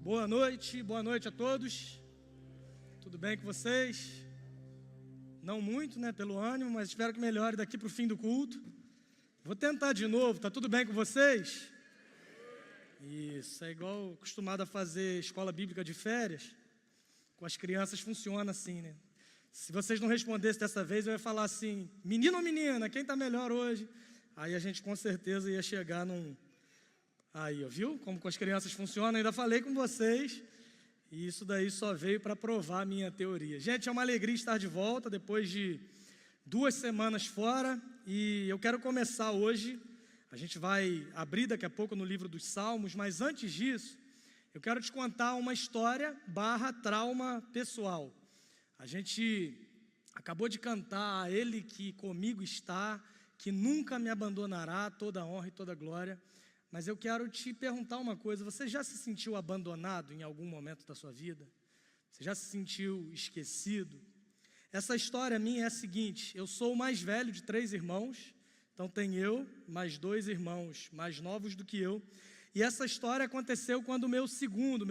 Boa noite a todos. Tudo bem com vocês? Não muito, né, pelo ânimo, mas espero que melhore daqui para o fim do culto. Vou tentar de novo, tá tudo bem com vocês? Isso, é igual acostumado a fazer escola bíblica de férias. Com as crianças funciona assim, né? Se vocês não respondessem dessa vez, eu ia falar assim, menino ou menina, quem está melhor hoje? Aí a gente com certeza ia chegar num... Aí, ó, viu como com as crianças funciona? Ainda falei com vocês e isso daí só veio para provar a minha teoria. Gente, é uma alegria estar de volta depois de 2 semanas fora e eu quero começar hoje. A gente vai abrir daqui a pouco no livro dos Salmos, mas antes disso, eu quero te contar uma história / trauma pessoal. A gente acabou de cantar a Ele que comigo está, que nunca me abandonará, toda a honra e toda a glória. Mas eu quero te perguntar uma coisa, você já se sentiu abandonado em algum momento da sua vida? Você já se sentiu esquecido? Essa história minha é a seguinte, eu sou o mais velho de 3 irmãos, então tem eu, mais 2 irmãos mais novos do que eu, e essa história aconteceu quando meu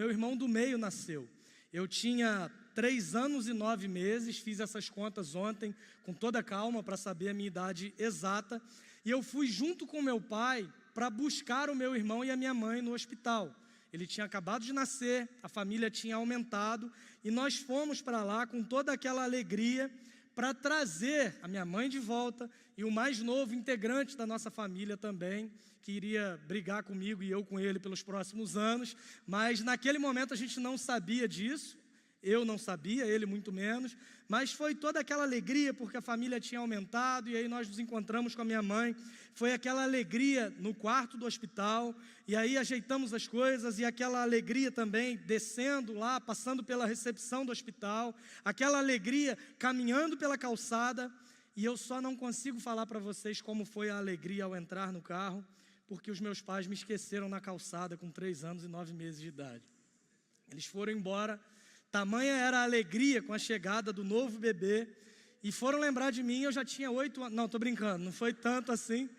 irmão do meio nasceu. Eu tinha 3 anos e 9 meses, fiz essas contas ontem com toda calma para saber a minha idade exata, e eu fui junto com meu pai para buscar o meu irmão e a minha mãe no hospital. Ele tinha acabado de nascer, a família tinha aumentado, e nós fomos para lá com toda aquela alegria para trazer a minha mãe de volta e o mais novo integrante da nossa família também, que iria brigar comigo e eu com ele pelos próximos anos, mas naquele momento a gente não sabia disso. Eu não sabia, ele muito menos, mas foi toda aquela alegria porque a família tinha aumentado e aí nós nos encontramos com a minha mãe. Foi aquela alegria no quarto do hospital e aí ajeitamos as coisas e aquela alegria também descendo lá, passando pela recepção do hospital, aquela alegria caminhando pela calçada e eu só não consigo falar para vocês como foi a alegria ao entrar no carro porque os meus pais me esqueceram na calçada com 3 anos e 9 meses de idade. Eles foram embora. Tamanha era a alegria com a chegada do novo bebê, e foram lembrar de mim, eu já tinha 8 anos, não, estou brincando, não foi tanto assim.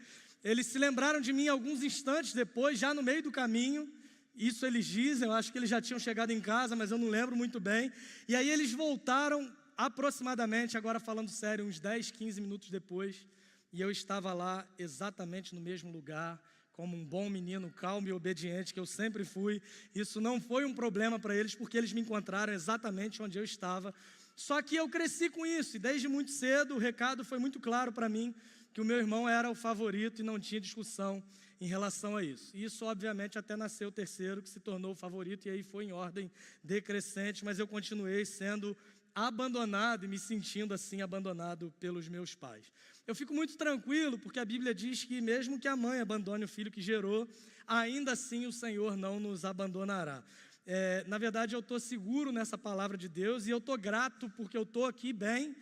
Eles se lembraram de mim alguns instantes depois, já no meio do caminho, isso eles dizem, eu acho que eles já tinham chegado em casa, mas eu não lembro muito bem. E aí eles voltaram aproximadamente, agora falando sério, uns 10, 15 minutos depois, e eu estava lá exatamente no mesmo lugar, como um bom menino calmo e obediente que eu sempre fui. Isso não foi um problema para eles, porque eles me encontraram exatamente onde eu estava. Só que eu cresci com isso, e desde muito cedo o recado foi muito claro para mim, que o meu irmão era o favorito e não tinha discussão em relação a isso. Isso, obviamente, até nasceu o terceiro, que se tornou o favorito, e aí foi em ordem decrescente, mas eu continuei sendo abandonado e me sentindo assim abandonado pelos meus pais. Eu fico muito tranquilo porque a Bíblia diz que mesmo que a mãe abandone o filho que gerou, ainda assim o Senhor não nos abandonará. Na verdade eu estou seguro nessa palavra de Deus e eu estou grato porque eu estou aqui bem,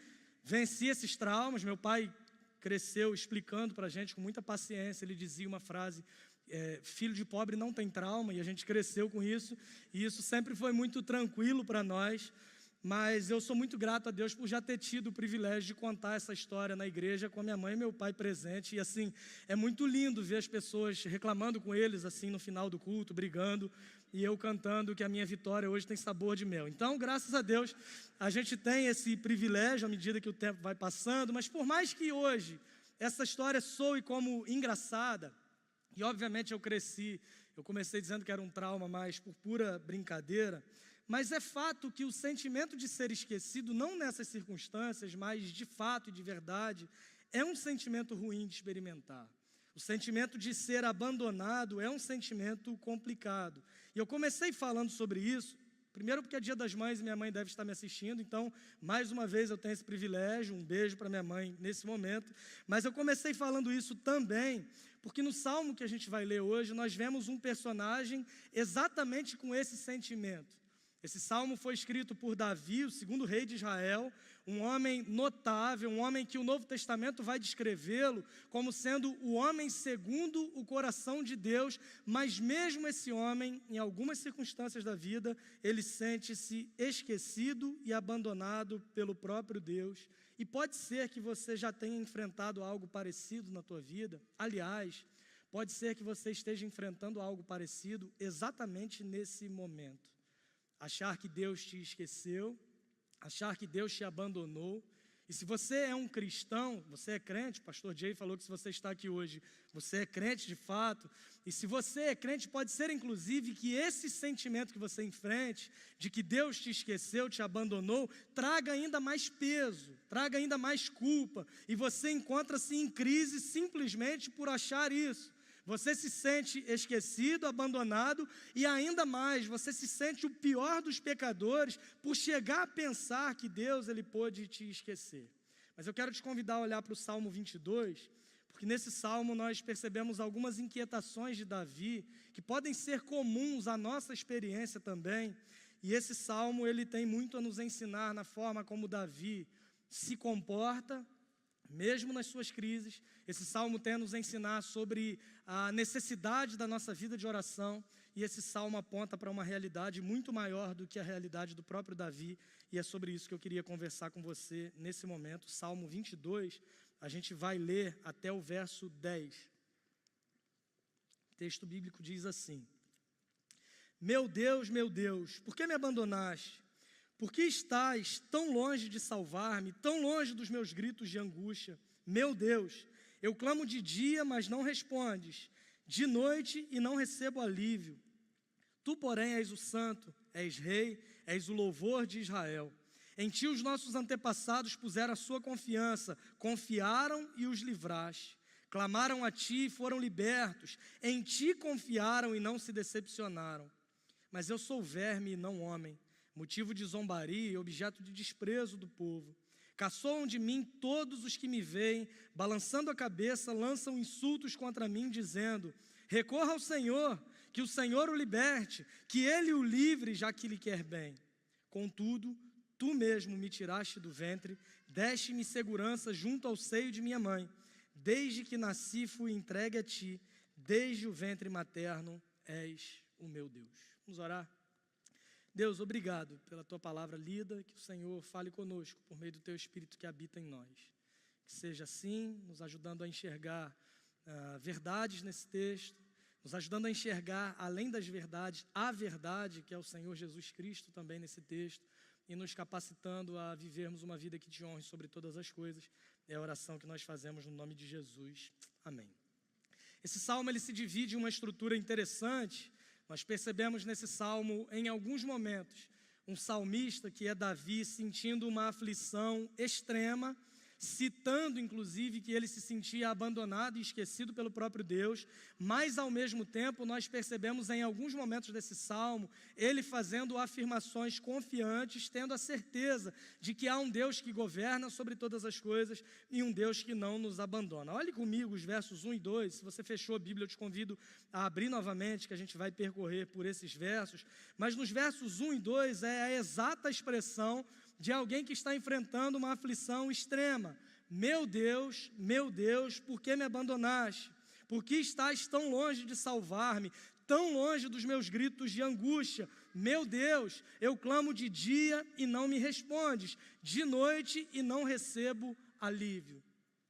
venci esses traumas. Meu pai cresceu explicando para a gente com muita paciência, ele dizia uma frase, filho de pobre não tem trauma, e a gente cresceu com isso, e isso sempre foi muito tranquilo para nós. Mas eu sou muito grato a Deus por já ter tido o privilégio de contar essa história na igreja com a minha mãe e meu pai presente. E assim, é muito lindo ver as pessoas reclamando com eles assim no final do culto, brigando, e eu cantando que a minha vitória hoje tem sabor de mel. Então, graças a Deus, a gente tem esse privilégio à medida que o tempo vai passando, mas por mais que hoje essa história soe como engraçada, e obviamente eu comecei dizendo que era um trauma, mas por pura brincadeira, mas é fato que o sentimento de ser esquecido, não nessas circunstâncias, mas de fato e de verdade, é um sentimento ruim de experimentar. O sentimento de ser abandonado é um sentimento complicado. E eu comecei falando sobre isso, primeiro porque é Dia das Mães e minha mãe deve estar me assistindo, então, mais uma vez eu tenho esse privilégio, um beijo para minha mãe nesse momento. Mas eu comecei falando isso também, porque no Salmo que a gente vai ler hoje, nós vemos um personagem exatamente com esse sentimento. Esse salmo foi escrito por Davi, o 2º rei de Israel, um homem notável, um homem que o Novo Testamento vai descrevê-lo como sendo o homem segundo o coração de Deus, mas mesmo esse homem, em algumas circunstâncias da vida, ele sente-se esquecido e abandonado pelo próprio Deus. E pode ser que você já tenha enfrentado algo parecido na tua vida. Aliás, pode ser que você esteja enfrentando algo parecido exatamente nesse momento. achar que Deus te esqueceu, achar que Deus te abandonou. E se você é um cristão, você é crente, o pastor Jay falou que se você está aqui hoje, você é crente de fato, e se você é crente, pode ser inclusive que esse sentimento que você enfrente, de que Deus te esqueceu, te abandonou, traga ainda mais peso, traga ainda mais culpa, e você encontra-se em crise simplesmente por achar isso. Você se sente esquecido, abandonado e ainda mais, você se sente o pior dos pecadores por chegar a pensar que Deus ele pôde te esquecer. Mas eu quero te convidar a olhar para o Salmo 22, porque nesse Salmo nós percebemos algumas inquietações de Davi, que podem ser comuns à nossa experiência também. E esse Salmo ele tem muito a nos ensinar na forma como Davi se comporta, mesmo nas suas crises. Esse salmo tem a nos ensinar sobre a necessidade da nossa vida de oração, e esse salmo aponta para uma realidade muito maior do que a realidade do próprio Davi, e é sobre isso que eu queria conversar com você nesse momento. Salmo 22, a gente vai ler até o verso 10. O texto bíblico diz assim: meu Deus, por que me abandonaste? Por que estás tão longe de salvar-me, tão longe dos meus gritos de angústia? Meu Deus, eu clamo de dia, mas não respondes, de noite e não recebo alívio. Tu, porém, és o santo, és rei, és o louvor de Israel. Em ti os nossos antepassados puseram a sua confiança, confiaram e os livraste. Clamaram a ti e foram libertos, em ti confiaram e não se decepcionaram. Mas eu sou verme e não homem, motivo de zombaria e objeto de desprezo do povo. Caçoam de mim todos os que me veem, balançando a cabeça, lançam insultos contra mim, dizendo: recorra ao Senhor, que o Senhor o liberte, que Ele o livre, já que lhe quer bem. Contudo, tu mesmo me tiraste do ventre, deste-me segurança junto ao seio de minha mãe. Desde que nasci fui entregue a ti, desde o ventre materno és o meu Deus. Vamos orar? Deus, obrigado pela Tua palavra lida, que o Senhor fale conosco por meio do Teu Espírito que habita em nós. Que seja assim, nos ajudando a enxergar verdades nesse texto, nos ajudando a enxergar, além das verdades, a verdade que é o Senhor Jesus Cristo também nesse texto, e nos capacitando a vivermos uma vida que Te honre sobre todas as coisas. É a oração que nós fazemos no nome de Jesus. Amém. Esse salmo ele se divide em uma estrutura interessante. Nós percebemos nesse salmo, em alguns momentos, um salmista, que é Davi, sentindo uma aflição extrema, citando, inclusive, que ele se sentia abandonado e esquecido pelo próprio Deus, mas, ao mesmo tempo, nós percebemos em alguns momentos desse salmo, ele fazendo afirmações confiantes, tendo a certeza de que há um Deus que governa sobre todas as coisas e um Deus que não nos abandona. Olhe comigo os versos 1 e 2, se você fechou a Bíblia, eu te convido a abrir novamente, que a gente vai percorrer por esses versos, mas nos versos 1 e 2 é a exata expressão de alguém que está enfrentando uma aflição extrema. Meu Deus, por que me abandonaste? Por que estás tão longe de salvar-me, tão longe dos meus gritos de angústia? Meu Deus, eu clamo de dia e não me respondes, de noite e não recebo alívio.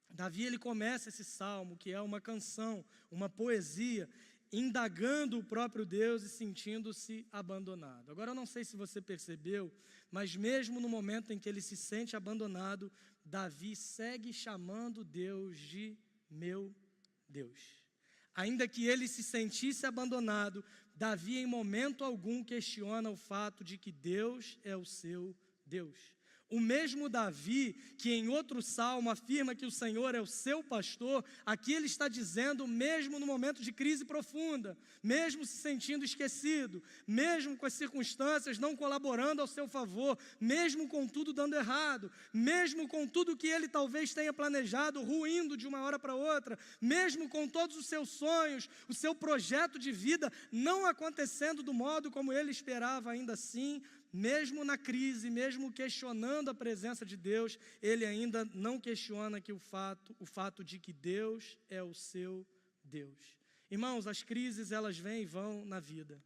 Davi ele começa esse salmo, que é uma canção, uma poesia, indagando o próprio Deus e sentindo-se abandonado. Agora eu não sei se você percebeu, mas mesmo no momento em que ele se sente abandonado, Davi segue chamando Deus de meu Deus. Ainda que ele se sentisse abandonado, Davi em momento algum questiona o fato de que Deus é o seu Deus. O mesmo Davi, que em outro salmo afirma que o Senhor é o seu pastor, aqui ele está dizendo, mesmo no momento de crise profunda, mesmo se sentindo esquecido, mesmo com as circunstâncias não colaborando ao seu favor, mesmo com tudo dando errado, mesmo com tudo que ele talvez tenha planejado ruindo de uma hora para outra, mesmo com todos os seus sonhos, o seu projeto de vida não acontecendo do modo como ele esperava, ainda assim, mesmo na crise, mesmo questionando a presença de Deus, ele ainda não questiona que o fato de que Deus é o seu Deus. Irmãos, as crises elas vêm e vão na vida.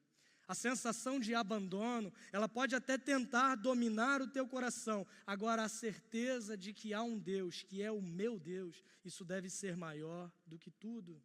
A sensação de abandono, ela pode até tentar dominar o teu coração. Agora, a certeza de que há um Deus, que é o meu Deus, isso deve ser maior do que tudo.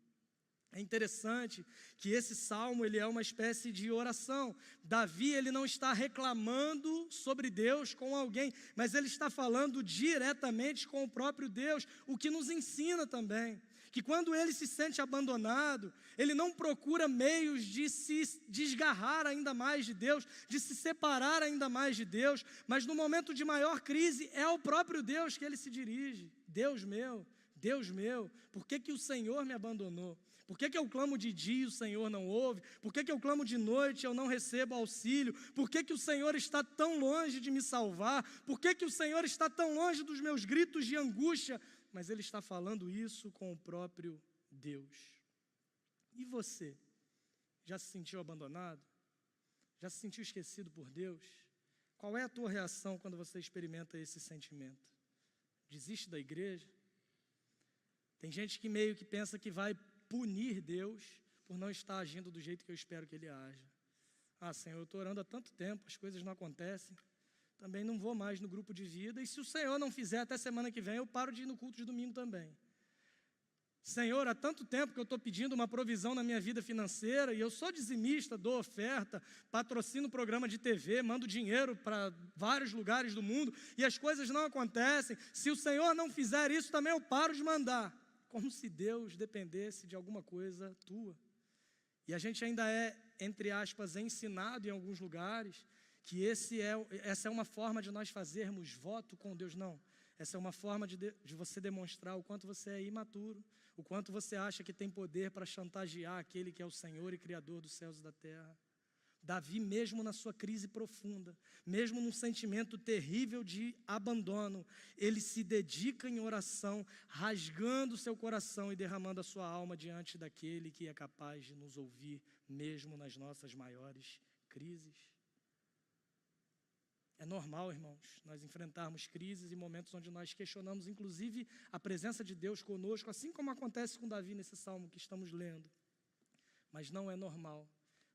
É interessante que esse salmo, ele é uma espécie de oração. Davi, ele não está reclamando sobre Deus com alguém, mas ele está falando diretamente com o próprio Deus, o que nos ensina também, que quando ele se sente abandonado, ele não procura meios de se desgarrar ainda mais de Deus, de se separar ainda mais de Deus, mas no momento de maior crise, é ao próprio Deus que ele se dirige. Deus meu, por que o Senhor me abandonou? Por que eu clamo de dia e o Senhor não ouve? Por que eu clamo de noite e eu não recebo auxílio? Por que o Senhor está tão longe de me salvar? Por que o Senhor está tão longe dos meus gritos de angústia? Mas Ele está falando isso com o próprio Deus. E você? Já se sentiu abandonado? Já se sentiu esquecido por Deus? Qual é a tua reação quando você experimenta esse sentimento? Desiste da igreja? Tem gente que meio que pensa que vai punir Deus por não estar agindo do jeito que eu espero que Ele haja. Ah, Senhor, eu estou orando há tanto tempo, as coisas não acontecem, também não vou mais no grupo de vida, e se o Senhor não fizer até semana que vem, eu paro de ir no culto de domingo também. Senhor, há tanto tempo que eu estou pedindo uma provisão na minha vida financeira, e eu sou dizimista, dou oferta, patrocino programa de TV, mando dinheiro para vários lugares do mundo, e as coisas não acontecem. Se o Senhor não fizer isso, também eu paro de mandar. Como se Deus dependesse de alguma coisa tua. E a gente ainda é, entre aspas, ensinado em alguns lugares, que essa é uma forma de nós fazermos voto com Deus. Não, essa é uma forma de você demonstrar o quanto você é imaturo, o quanto você acha que tem poder para chantagear aquele que é o Senhor e Criador dos céus e da terra. Davi, mesmo na sua crise profunda, mesmo num sentimento terrível de abandono, ele se dedica em oração, rasgando seu coração e derramando a sua alma diante daquele que é capaz de nos ouvir, mesmo nas nossas maiores crises. É normal, irmãos, nós enfrentarmos crises e momentos onde nós questionamos, inclusive, a presença de Deus conosco, assim como acontece com Davi nesse salmo que estamos lendo. Mas não é normal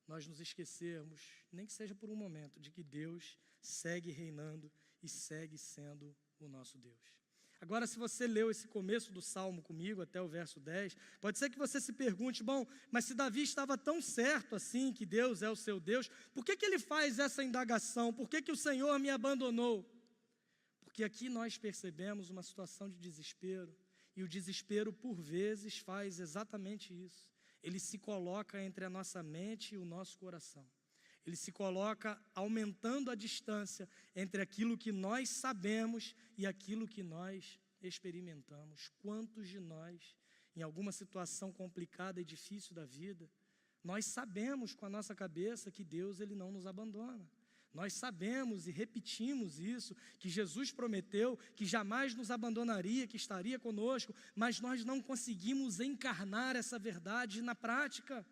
nós nos esquecermos, nem que seja por um momento, de que Deus segue reinando e segue sendo o nosso Deus. Agora, se você leu esse começo do Salmo comigo, até o verso 10, pode ser que você se pergunte, bom, mas se Davi estava tão certo assim, que Deus é o seu Deus, por que ele faz essa indagação? Por que o Senhor me abandonou? Porque aqui nós percebemos uma situação de desespero, e o desespero, por vezes, faz exatamente isso. Ele se coloca entre a nossa mente e o nosso coração. Ele se coloca aumentando a distância entre aquilo que nós sabemos e aquilo que nós experimentamos. Quantos de nós, em alguma situação complicada e difícil da vida, nós sabemos com a nossa cabeça que Deus ele não nos abandona. Nós sabemos e repetimos isso, que Jesus prometeu que jamais nos abandonaria, que estaria conosco, mas nós não conseguimos encarnar essa verdade na prática.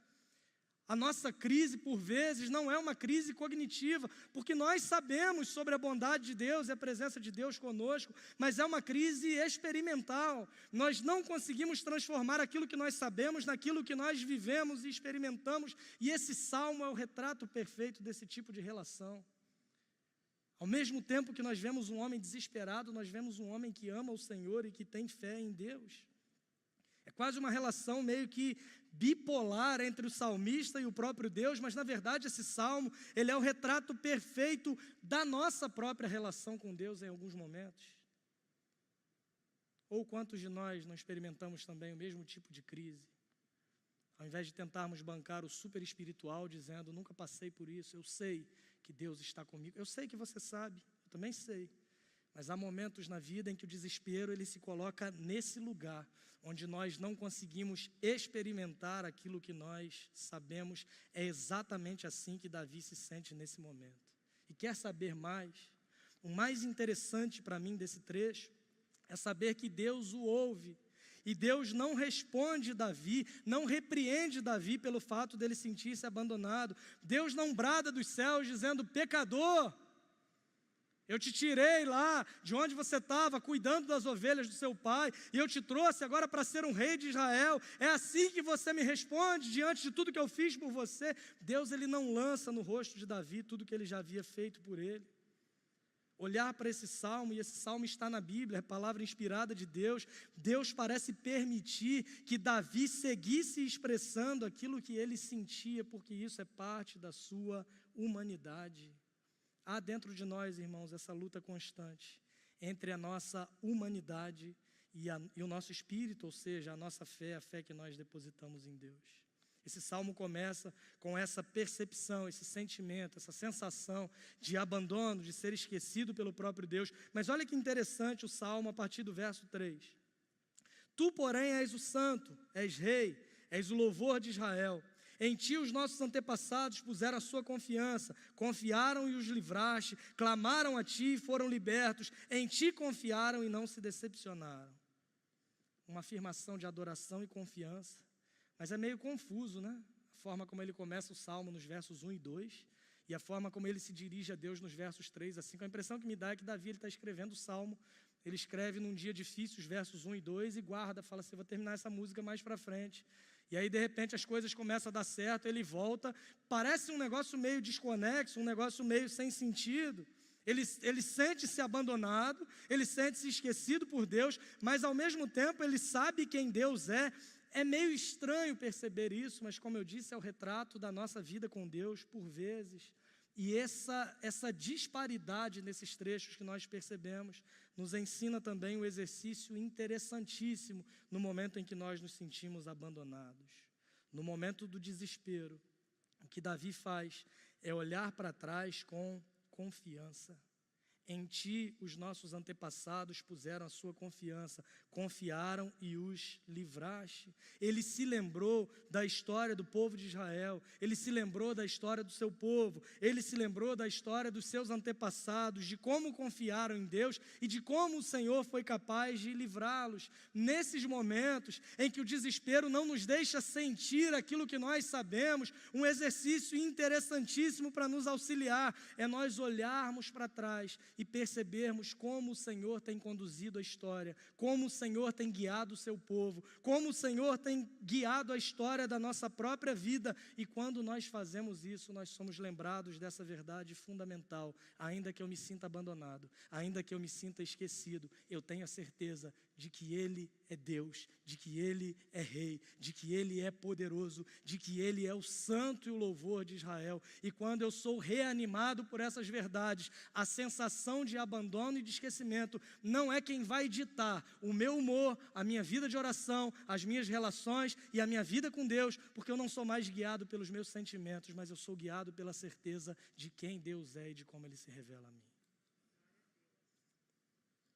A nossa crise, por vezes, não é uma crise cognitiva, porque nós sabemos sobre a bondade de Deus e a presença de Deus conosco, mas é uma crise experimental. Nós não conseguimos transformar aquilo que nós sabemos naquilo que nós vivemos e experimentamos, e esse salmo é o retrato perfeito desse tipo de relação. Ao mesmo tempo que nós vemos um homem desesperado, nós vemos um homem que ama o Senhor e que tem fé em Deus. É quase uma relação meio que bipolar entre o salmista e o próprio Deus, mas na verdade esse salmo, ele é o retrato perfeito da nossa própria relação com Deus em alguns momentos. Ou quantos de nós não experimentamos também o mesmo tipo de crise? Ao invés de tentarmos bancar o super espiritual, dizendo, nunca passei por isso, eu sei que Deus está comigo. Eu sei que você sabe, eu também sei. Mas há momentos na vida em que o desespero ele se coloca nesse lugar, onde nós não conseguimos experimentar aquilo que nós sabemos. É exatamente assim que Davi se sente nesse momento. E quer saber mais? O mais interessante para mim desse trecho é saber que Deus o ouve. E Deus não responde Davi, não repreende Davi pelo fato dele sentir-se abandonado. Deus não brada dos céus dizendo, pecador, eu te tirei lá de onde você estava, cuidando das ovelhas do seu pai, e eu te trouxe agora para ser um rei de Israel. É assim que você me responde diante de tudo que eu fiz por você? Deus ele não lança no rosto de Davi tudo que ele já havia feito por ele. olhar para esse salmo, e esse salmo está na Bíblia, é palavra inspirada de Deus. Deus parece permitir que Davi seguisse expressando aquilo que ele sentia, porque isso é parte da sua humanidade. Há dentro de nós, irmãos, essa luta constante entre a nossa humanidade e o nosso espírito, ou seja, a nossa fé, a fé que nós depositamos em Deus. Esse salmo começa com essa percepção, esse sentimento, essa sensação de abandono, de ser esquecido pelo próprio Deus. Mas olha que interessante o salmo a partir do verso 3. Tu, porém, és o santo, és rei, és o louvor de Israel. Em ti os nossos antepassados puseram a sua confiança, confiaram e os livraste, clamaram a ti e foram libertos, em ti confiaram e não se decepcionaram. Uma afirmação de adoração e confiança. Mas é meio confuso, né? A forma como ele começa o salmo nos versos 1 e 2 e a forma como ele se dirige a Deus nos versos 3 a 5. A impressão que me dá é que Davi está escrevendo o salmo, ele escreve num dia difícil os versos 1 e 2 e guarda, fala assim, vou terminar essa música mais para frente. E aí, de repente, as coisas começam a dar certo, ele volta, parece um negócio meio desconexo, um negócio meio sem sentido. Ele sente-se abandonado, ele sente-se esquecido por Deus, mas ao mesmo tempo ele sabe quem Deus é. É meio estranho perceber isso, mas como eu disse, é o retrato da nossa vida com Deus por vezes. E essa disparidade nesses trechos que nós percebemos nos ensina também um exercício interessantíssimo no momento em que nós nos sentimos abandonados. No momento do desespero, o que Davi faz é olhar para trás com confiança. Em ti os nossos antepassados puseram a sua confiança, confiaram e os livraste. Ele se lembrou da história do povo de Israel, ele se lembrou da história do seu povo, ele se lembrou da história dos seus antepassados, de como confiaram em Deus e de como o Senhor foi capaz de livrá-los. Nesses momentos em que o desespero não nos deixa sentir aquilo que nós sabemos, um exercício interessantíssimo para nos auxiliar é nós olharmos para trás e percebermos como o Senhor tem conduzido a história, como o Senhor tem guiado o seu povo, como o Senhor tem guiado a história da nossa própria vida. E quando nós fazemos isso, nós somos lembrados dessa verdade fundamental. Ainda que eu me sinta abandonado, ainda que eu me sinta esquecido, eu tenho a certeza de que Ele é Deus, de que Ele é Rei, de que Ele é poderoso, de que Ele é o santo e o louvor de Israel. E quando eu sou reanimado por essas verdades, a sensação de abandono e de esquecimento não é quem vai ditar o meu humor, a minha vida de oração, as minhas relações e a minha vida com Deus, porque eu não sou mais guiado pelos meus sentimentos, mas eu sou guiado pela certeza de quem Deus é e de como Ele se revela a mim.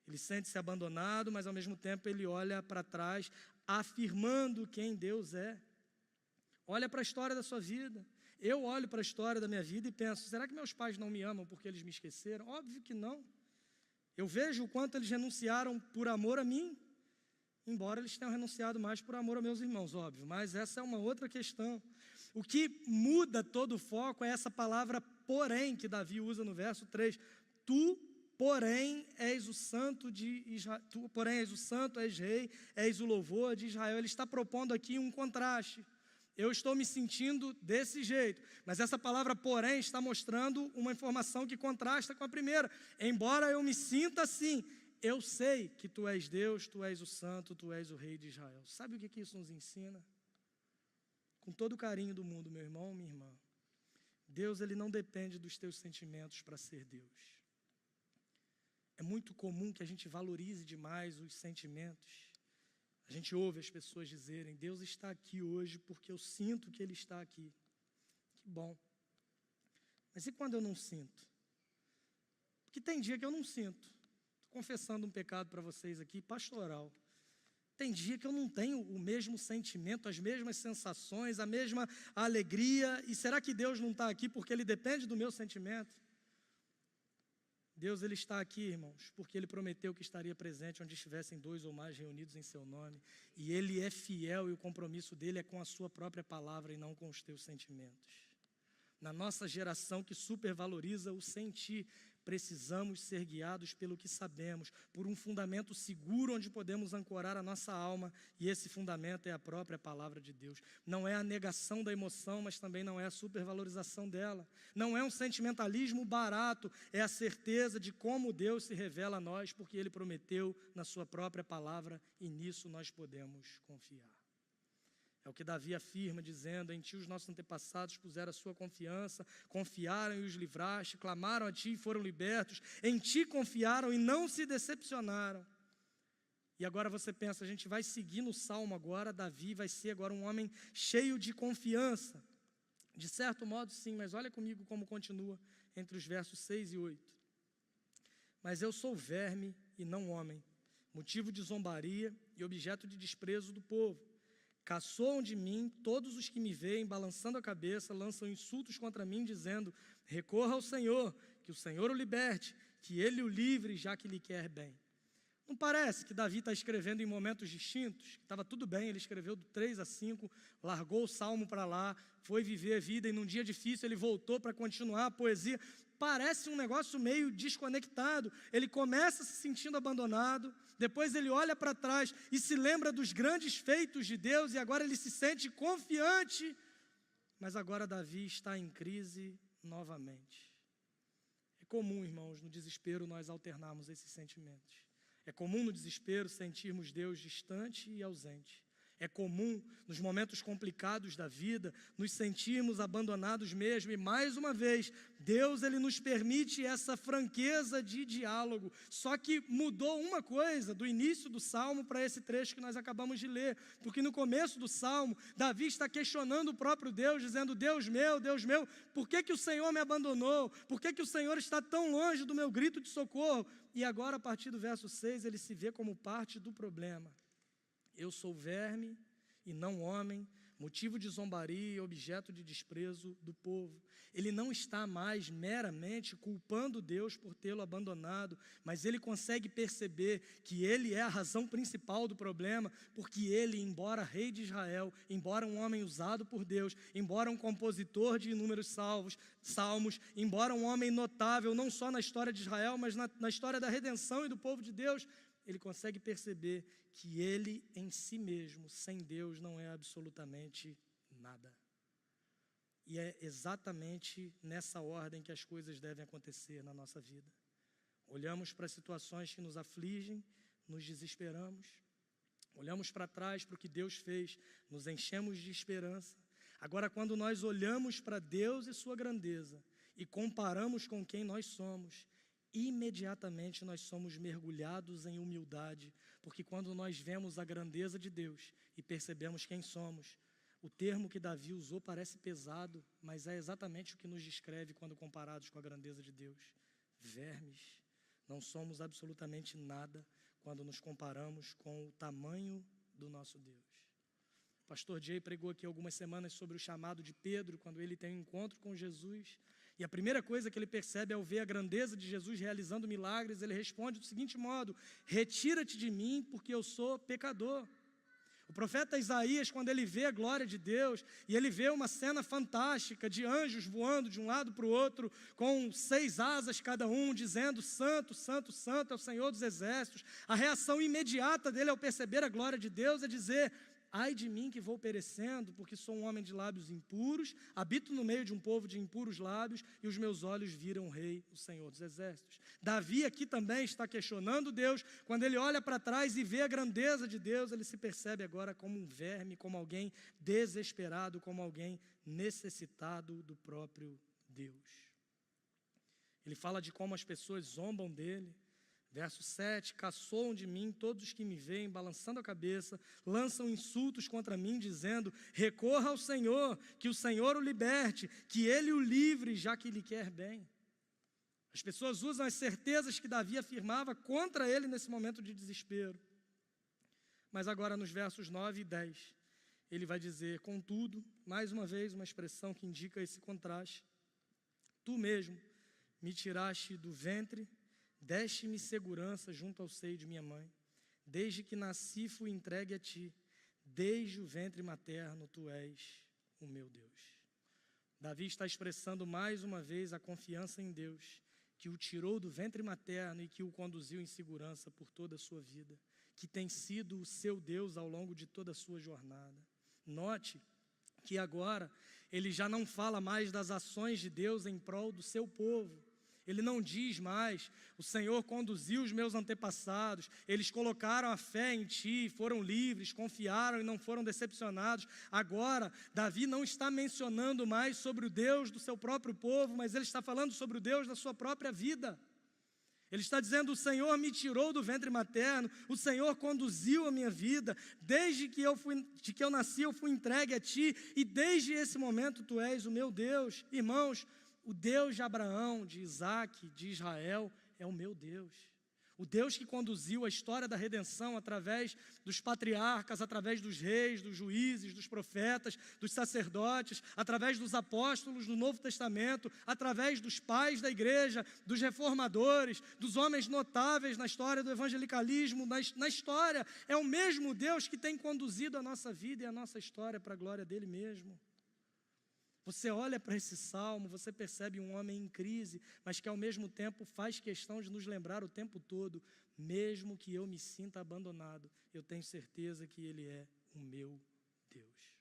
Ele sente-se abandonado, mas ao mesmo tempo ele olha para trás, afirmando quem Deus é. Olha para a história da sua vida. Eu olho para a história da minha vida e penso, será que meus pais não me amam porque eles me esqueceram? Óbvio que não. Eu vejo o quanto eles renunciaram por amor a mim, embora eles tenham renunciado mais por amor aos meus irmãos, óbvio. Mas essa é uma outra questão. O que muda todo o foco é essa palavra porém que Davi usa no verso 3. Tu, porém, és o santo de Israel, tu, porém, és o santo, és rei, és o louvor de Israel. Ele está propondo aqui um contraste. Eu estou me sentindo desse jeito, mas essa palavra porém está mostrando uma informação que contrasta com a primeira. Embora eu me sinta assim, eu sei que tu és Deus, tu és o santo, tu és o rei de Israel. Sabe o que isso nos ensina? Com todo o carinho do mundo, meu irmão, minha irmã, Deus ele não depende dos teus sentimentos para ser Deus. É muito comum que a gente valorize demais os sentimentos. A gente ouve as pessoas dizerem, Deus está aqui hoje porque eu sinto que Ele está aqui. Que bom. Mas e quando eu não sinto? Porque tem dia que eu não sinto. Estou confessando um pecado para vocês aqui, pastoral. Tem dia que eu não tenho o mesmo sentimento, as mesmas sensações, a mesma alegria. E será que Deus não está aqui porque Ele depende do meu sentimento? Deus ele está aqui, irmãos, porque Ele prometeu que estaria presente onde estivessem 2 ou mais reunidos em seu nome. E Ele é fiel e o compromisso dEle é com a sua própria palavra e não com os teus sentimentos. Na nossa geração que supervaloriza o sentir, precisamos ser guiados pelo que sabemos, por um fundamento seguro onde podemos ancorar a nossa alma, e esse fundamento é a própria palavra de Deus. Não é a negação da emoção, mas também não é a supervalorização dela. Não é um sentimentalismo barato, é a certeza de como Deus se revela a nós, porque Ele prometeu na sua própria palavra, e nisso nós podemos confiar. É o que Davi afirma, dizendo: em ti os nossos antepassados puseram a sua confiança, confiaram e os livraste, clamaram a ti e foram libertos, em ti confiaram e não se decepcionaram. E agora você pensa, a gente vai seguir no Salmo agora, Davi vai ser agora um homem cheio de confiança. De certo modo sim, mas olha comigo como continua entre os versos 6 e 8. Mas eu sou verme e não homem, motivo de zombaria e objeto de desprezo do povo. Caçoam de mim todos os que me veem, balançando a cabeça, lançam insultos contra mim, dizendo: recorra ao Senhor, que o Senhor o liberte, que Ele o livre, já que lhe quer bem. Não parece que Davi está escrevendo em momentos distintos? Estava tudo bem, ele escreveu do 3 a 5, largou o salmo para lá, foi viver a vida, e num dia difícil ele voltou para continuar a poesia. Parece um negócio meio desconectado. Ele começa se sentindo abandonado, depois ele olha para trás e se lembra dos grandes feitos de Deus, e agora ele se sente confiante, mas agora Davi está em crise novamente. É comum, irmãos, no desespero nós alternarmos esses sentimentos. É comum no desespero sentirmos Deus distante e ausente. É comum, nos momentos complicados da vida, nos sentirmos abandonados mesmo. E, mais uma vez, Deus ele nos permite essa franqueza de diálogo. Só que mudou uma coisa do início do Salmo para esse trecho que nós acabamos de ler. Porque no começo do Salmo, Davi está questionando o próprio Deus, dizendo: Deus meu, por que o Senhor me abandonou? Por que o Senhor está tão longe do meu grito de socorro? E agora, a partir do verso 6, ele se vê como parte do problema. Eu sou verme e não homem, motivo de zombaria e objeto de desprezo do povo. Ele não está mais meramente culpando Deus por tê-lo abandonado, mas ele consegue perceber que ele é a razão principal do problema, porque ele, embora rei de Israel, embora um homem usado por Deus, embora um compositor de inúmeros salmos, embora um homem notável não só na história de Israel, mas na história da redenção e do povo de Deus, ele consegue perceber que ele em si mesmo, sem Deus, não é absolutamente nada. E é exatamente nessa ordem que as coisas devem acontecer na nossa vida. Olhamos para as situações que nos afligem, nos desesperamos. Olhamos para trás para o que Deus fez, nos enchemos de esperança. Agora, quando nós olhamos para Deus e sua grandeza e comparamos com quem nós somos, imediatamente nós somos mergulhados em humildade, porque quando nós vemos a grandeza de Deus e percebemos quem somos, o termo que Davi usou parece pesado, mas é exatamente o que nos descreve quando comparados com a grandeza de Deus. Vermes, não somos absolutamente nada quando nos comparamos com o tamanho do nosso Deus. O pastor Jay pregou aqui algumas semanas sobre o chamado de Pedro, quando ele tem um encontro com Jesus. E a primeira coisa que ele percebe ao ver a grandeza de Jesus realizando milagres, ele responde do seguinte modo: retira-te de mim, porque eu sou pecador. O profeta Isaías, quando ele vê a glória de Deus, e ele vê uma cena fantástica de anjos voando de um lado para o outro, com 6 asas cada um, dizendo: santo, santo, santo é o Senhor dos exércitos. A reação imediata dele ao perceber a glória de Deus é dizer: ai de mim que vou perecendo, porque sou um homem de lábios impuros, habito no meio de um povo de impuros lábios, e os meus olhos viram o Rei, o Senhor dos Exércitos. Davi aqui também está questionando Deus. Quando ele olha para trás e vê a grandeza de Deus, ele se percebe agora como um verme, como alguém desesperado, como alguém necessitado do próprio Deus. Ele fala de como as pessoas zombam dele. Verso 7, caçoam de mim todos os que me veem, balançando a cabeça, lançam insultos contra mim, dizendo: recorra ao Senhor, que o Senhor o liberte, que Ele o livre, já que lhe quer bem. As pessoas usam as certezas que Davi afirmava contra ele nesse momento de desespero. Mas agora nos versos 9 e 10, ele vai dizer: contudo, mais uma vez uma expressão que indica esse contraste: tu mesmo me tiraste do ventre, deste-me segurança junto ao seio de minha mãe. Desde que nasci fui entregue a ti. Desde o ventre materno tu és o meu Deus. Davi está expressando mais uma vez a confiança em Deus, que o tirou do ventre materno e que o conduziu em segurança por toda a sua vida, que tem sido o seu Deus ao longo de toda a sua jornada. Note que agora ele já não fala mais das ações de Deus em prol do seu povo. Ele não diz mais, o Senhor conduziu os meus antepassados, eles colocaram a fé em ti, foram livres, confiaram e não foram decepcionados. Agora, Davi não está mencionando mais sobre o Deus do seu próprio povo, mas ele está falando sobre o Deus da sua própria vida. Ele está dizendo, o Senhor me tirou do ventre materno, o Senhor conduziu a minha vida, desde que eu nasci eu fui entregue a ti, e desde esse momento tu és o meu Deus. Irmãos, o Deus de Abraão, de Isaac, de Israel, é o meu Deus. O Deus que conduziu a história da redenção através dos patriarcas, através dos reis, dos juízes, dos profetas, dos sacerdotes, através dos apóstolos do Novo Testamento, através dos pais da igreja, dos reformadores, dos homens notáveis na história do evangelicalismo, na história. É o mesmo Deus que tem conduzido a nossa vida e a nossa história para a glória dele mesmo. Você olha para esse salmo, você percebe um homem em crise, mas que ao mesmo tempo faz questão de nos lembrar o tempo todo, mesmo que eu me sinta abandonado, eu tenho certeza que Ele é o meu Deus.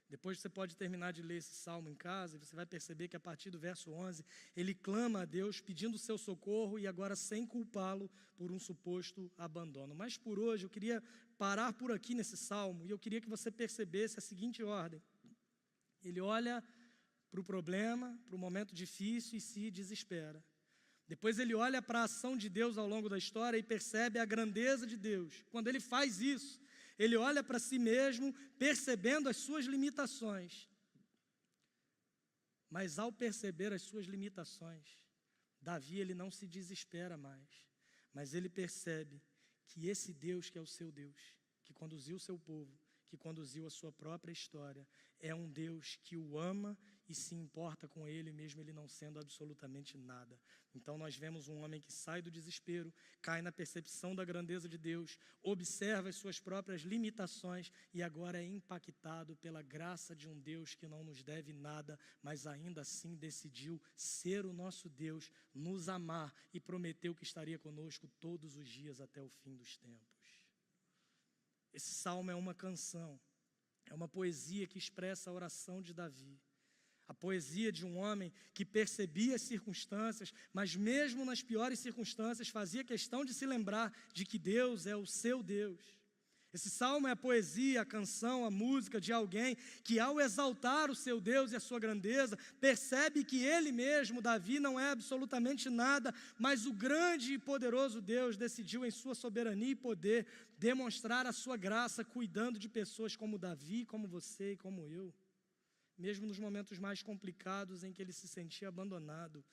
Depois você pode terminar de ler esse salmo em casa, e você vai perceber que a partir do verso 11, ele clama a Deus pedindo o seu socorro e agora sem culpá-lo por um suposto abandono. Mas por hoje eu queria parar por aqui nesse salmo, e eu queria que você percebesse a seguinte ordem. Ele olha para o problema, para o momento difícil e se desespera. Depois ele olha para a ação de Deus ao longo da história e percebe a grandeza de Deus. Quando ele faz isso, ele olha para si mesmo, percebendo as suas limitações. Mas ao perceber as suas limitações, Davi ele não se desespera mais, mas ele percebe que esse Deus que é o seu Deus, que conduziu o seu povo, que conduziu a sua própria história, é um Deus que o ama e se importa com ele, mesmo ele não sendo absolutamente nada. Então nós vemos um homem que sai do desespero, cai na percepção da grandeza de Deus, observa as suas próprias limitações e agora é impactado pela graça de um Deus que não nos deve nada, mas ainda assim decidiu ser o nosso Deus, nos amar e prometeu que estaria conosco todos os dias até o fim dos tempos. Esse salmo é uma canção, é uma poesia que expressa a oração de Davi. A poesia de um homem que percebia as circunstâncias, mas mesmo nas piores circunstâncias fazia questão de se lembrar de que Deus é o seu Deus. Esse salmo é a poesia, a canção, a música de alguém que ao exaltar o seu Deus e a sua grandeza, percebe que ele mesmo, Davi, não é absolutamente nada, mas o grande e poderoso Deus decidiu em sua soberania e poder demonstrar a sua graça, cuidando de pessoas como Davi, como você e como eu. Mesmo nos momentos mais complicados em que ele se sentia abandonado,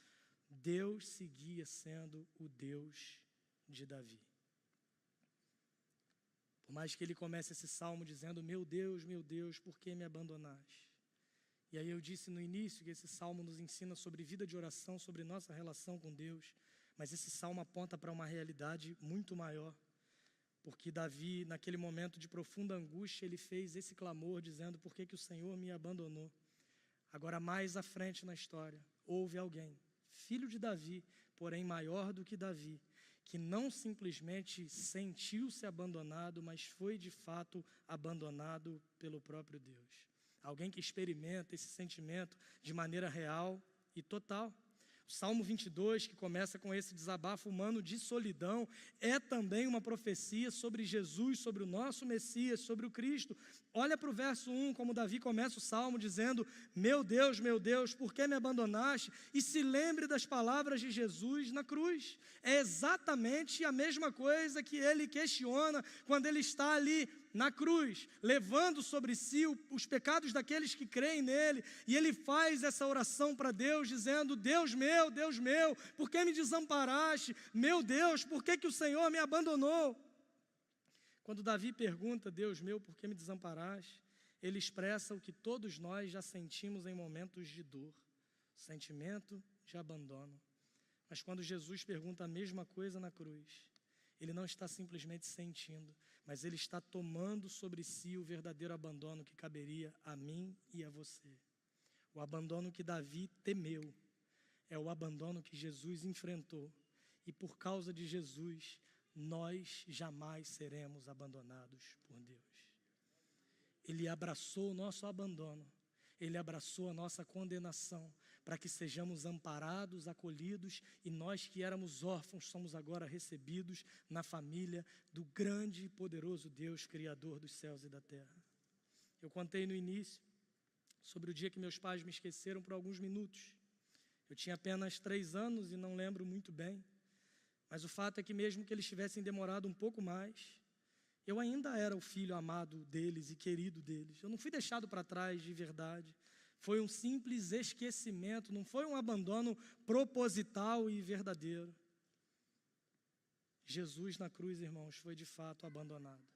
Deus seguia sendo o Deus de Davi. Por mais que ele comece esse salmo dizendo, meu Deus, por que me abandonaste? E aí eu disse no início que esse salmo nos ensina sobre vida de oração, sobre nossa relação com Deus, mas esse salmo aponta para uma realidade muito maior, porque Davi, naquele momento de profunda angústia, ele fez esse clamor dizendo, por que o Senhor me abandonou? Agora mais à frente na história, houve alguém, filho de Davi, porém maior do que Davi, que não simplesmente sentiu-se abandonado, mas foi de fato abandonado pelo próprio Deus. Alguém que experimenta esse sentimento de maneira real e total. O Salmo 22, que começa com esse desabafo humano de solidão, é também uma profecia sobre Jesus, sobre o nosso Messias, sobre o Cristo. Olha para o verso 1, como Davi começa o Salmo dizendo, meu Deus, por que me abandonaste? E se lembre das palavras de Jesus na cruz. É exatamente a mesma coisa que ele questiona quando ele está ali na cruz, levando sobre si os pecados daqueles que creem nele, e ele faz essa oração para Deus, dizendo, Deus meu, por que me desamparaste? Meu Deus, por que o Senhor me abandonou? Quando Davi pergunta, Deus meu, por que me desamparaste? Ele expressa o que todos nós já sentimos em momentos de dor, sentimento de abandono. Mas quando Jesus pergunta a mesma coisa na cruz, ele não está simplesmente sentindo, mas ele está tomando sobre si o verdadeiro abandono que caberia a mim e a você. O abandono que Davi temeu é o abandono que Jesus enfrentou. E por causa de Jesus, nós jamais seremos abandonados por Deus. Ele abraçou o nosso abandono. Ele abraçou a nossa condenação para que sejamos amparados, acolhidos, e nós que éramos órfãos somos agora recebidos na família do grande e poderoso Deus, Criador dos céus e da terra. Eu contei no início sobre o dia que meus pais me esqueceram por alguns minutos. Eu tinha apenas 3 anos e não lembro muito bem, mas o fato é que mesmo que eles tivessem demorado um pouco mais, eu ainda era o filho amado deles e querido deles. Eu não fui deixado para trás de verdade. Foi um simples esquecimento, não foi um abandono proposital e verdadeiro. Jesus na cruz, irmãos, foi de fato abandonado.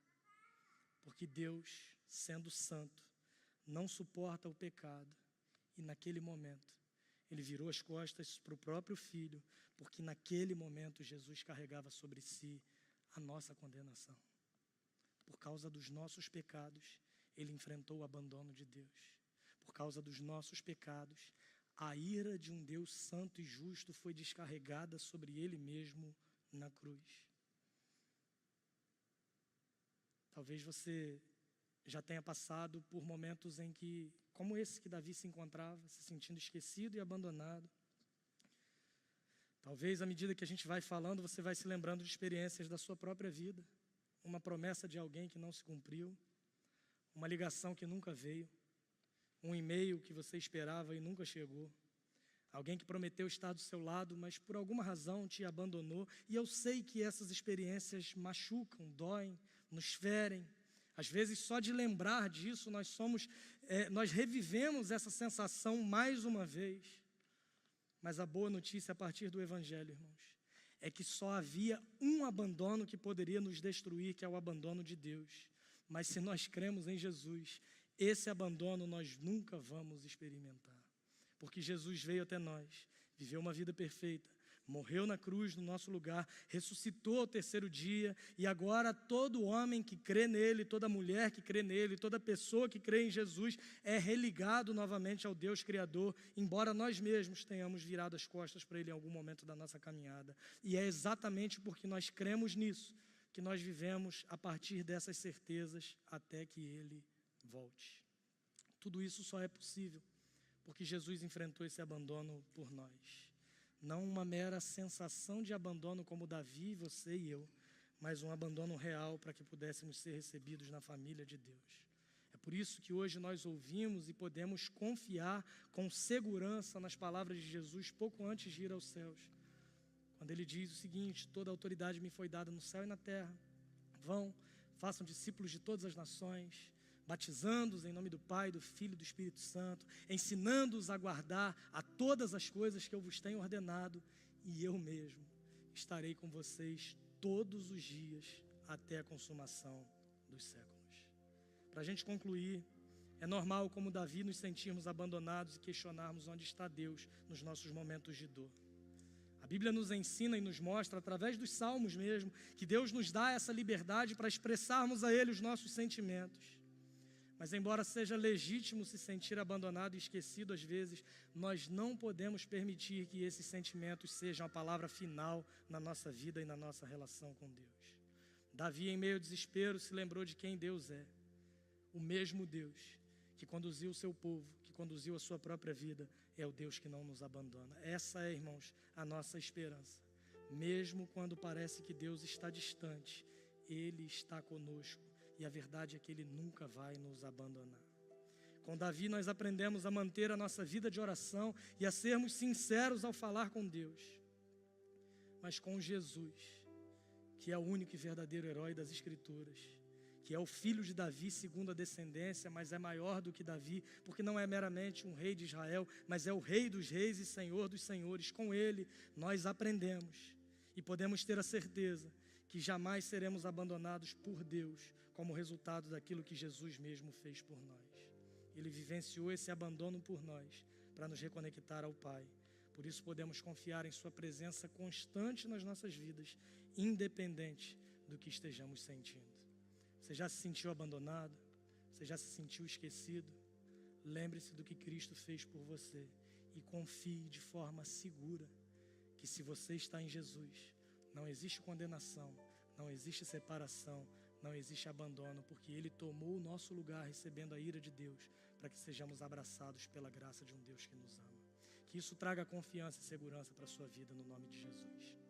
Porque Deus, sendo santo, não suporta o pecado. E naquele momento, Ele virou as costas para o próprio Filho, porque naquele momento Jesus carregava sobre si a nossa condenação. Por causa dos nossos pecados, Ele enfrentou o abandono de Deus. Por causa dos nossos pecados, a ira de um Deus santo e justo foi descarregada sobre Ele mesmo na cruz. Talvez você já tenha passado por momentos em que, como esse que Davi se encontrava, se sentindo esquecido e abandonado. Talvez, à medida que a gente vai falando, você vai se lembrando de experiências da sua própria vida. Uma promessa de alguém que não se cumpriu, uma ligação que nunca veio, um e-mail que você esperava e nunca chegou, alguém que prometeu estar do seu lado, mas por alguma razão te abandonou. E eu sei que essas experiências machucam, doem, nos ferem. Às vezes, só de lembrar disso, nós revivemos essa sensação mais uma vez. Mas a boa notícia a partir do Evangelho, irmãos, é que só havia um abandono que poderia nos destruir, que é o abandono de Deus. Mas se nós cremos em Jesus, esse abandono nós nunca vamos experimentar. Porque Jesus veio até nós, viveu uma vida perfeita, morreu na cruz no nosso lugar, ressuscitou ao 3º dia, e agora todo homem que crê nele, toda mulher que crê nele, toda pessoa que crê em Jesus é religado novamente ao Deus Criador, embora nós mesmos tenhamos virado as costas para ele em algum momento da nossa caminhada. E é exatamente porque nós cremos nisso que nós vivemos a partir dessas certezas até que ele volte. Tudo isso só é possível porque Jesus enfrentou esse abandono por nós. Não uma mera sensação de abandono como Davi, você e eu, mas um abandono real para que pudéssemos ser recebidos na família de Deus. É por isso que hoje nós ouvimos e podemos confiar com segurança nas palavras de Jesus pouco antes de ir aos céus. Quando ele diz o seguinte: toda autoridade me foi dada no céu e na terra. Vão, façam discípulos de todas as nações, batizando-os em nome do Pai, do Filho e do Espírito Santo, ensinando-os a guardar a todas as coisas que eu vos tenho ordenado, e eu mesmo estarei com vocês todos os dias até a consumação dos séculos. Para a gente concluir, é normal, como Davi, nos sentirmos abandonados e questionarmos onde está Deus nos nossos momentos de dor. A Bíblia nos ensina e nos mostra, através dos salmos mesmo, que Deus nos dá essa liberdade para expressarmos a Ele os nossos sentimentos. Mas embora seja legítimo se sentir abandonado e esquecido às vezes, nós não podemos permitir que esses sentimentos sejam a palavra final na nossa vida e na nossa relação com Deus. Davi, em meio ao desespero, se lembrou de quem Deus é. O mesmo Deus que conduziu o seu povo, que conduziu a sua própria vida, é o Deus que não nos abandona. Essa é, irmãos, a nossa esperança. Mesmo quando parece que Deus está distante, Ele está conosco. E a verdade é que Ele nunca vai nos abandonar. Com Davi nós aprendemos a manter a nossa vida de oração e a sermos sinceros ao falar com Deus. Mas com Jesus, que é o único e verdadeiro herói das Escrituras, que é o filho de Davi segundo a descendência, mas é maior do que Davi, porque não é meramente um rei de Israel, mas é o Rei dos reis e Senhor dos senhores. Com Ele nós aprendemos e podemos ter a certeza que jamais seremos abandonados por Deus como resultado daquilo que Jesus mesmo fez por nós. Ele vivenciou esse abandono por nós para nos reconectar ao Pai. Por isso podemos confiar em Sua presença constante nas nossas vidas, independente do que estejamos sentindo. Você já se sentiu abandonado? Você já se sentiu esquecido? lembre-se do que Cristo fez por você e confie de forma segura que se você está em Jesus, não existe condenação, não existe separação, não existe abandono, porque Ele tomou o nosso lugar recebendo a ira de Deus para que sejamos abraçados pela graça de um Deus que nos ama. Que isso traga confiança e segurança para a sua vida no nome de Jesus.